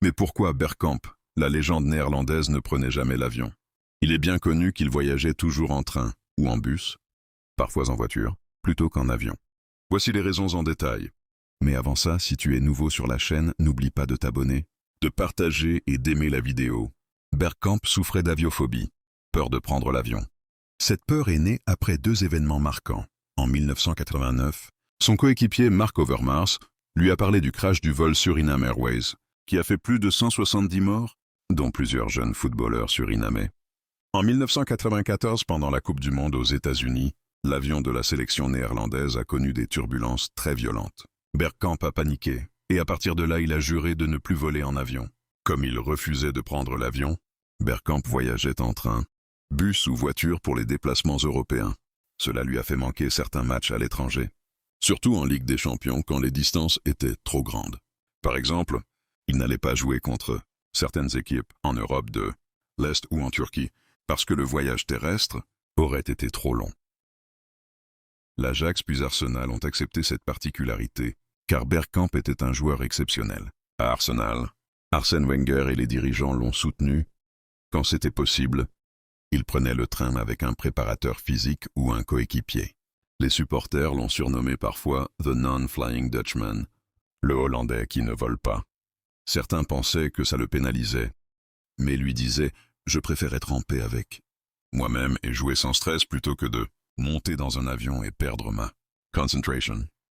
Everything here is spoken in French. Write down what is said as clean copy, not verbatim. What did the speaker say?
Mais pourquoi Bergkamp, la légende néerlandaise, ne prenait jamais l'avion? Il est bien connu qu'il voyageait toujours en train ou en bus, parfois en voiture, plutôt qu'en avion. Voici les raisons en détail. Mais avant ça, si tu es nouveau sur la chaîne, n'oublie pas de t'abonner, de partager et d'aimer la vidéo. Bergkamp souffrait d'aviophobie, peur de prendre l'avion. Cette peur est née après deux événements marquants. En 1989, son coéquipier Mark Overmars lui a parlé du crash du vol Suriname Airways, qui a fait plus de 170 morts, dont plusieurs jeunes footballeurs surinamais. En 1994, pendant la Coupe du Monde aux États-Unis, l'avion de la sélection néerlandaise a connu des turbulences très violentes. Bergkamp a paniqué, et à partir de là, il a juré de ne plus voler en avion. Comme il refusait de prendre l'avion, Bergkamp voyageait en train, bus ou voiture pour les déplacements européens. Cela lui a fait manquer certains matchs à l'étranger, surtout en Ligue des Champions quand les distances étaient trop grandes. Par exemple, il n'allait pas jouer contre certaines équipes en Europe de l'Est ou en Turquie, parce que le voyage terrestre aurait été trop long. L'Ajax puis Arsenal ont accepté cette particularité, car Bergkamp était un joueur exceptionnel. À Arsenal, Arsène Wenger et les dirigeants l'ont soutenu. Quand c'était possible, il prenait le train avec un préparateur physique ou un coéquipier. Les supporters l'ont surnommé parfois « The Non-Flying Dutchman », le Hollandais qui ne vole pas. Certains pensaient que ça le pénalisait, mais lui disaient « Je préfère être en paix avec moi-même et jouer sans stress plutôt que de monter dans un avion et perdre ma concentration ».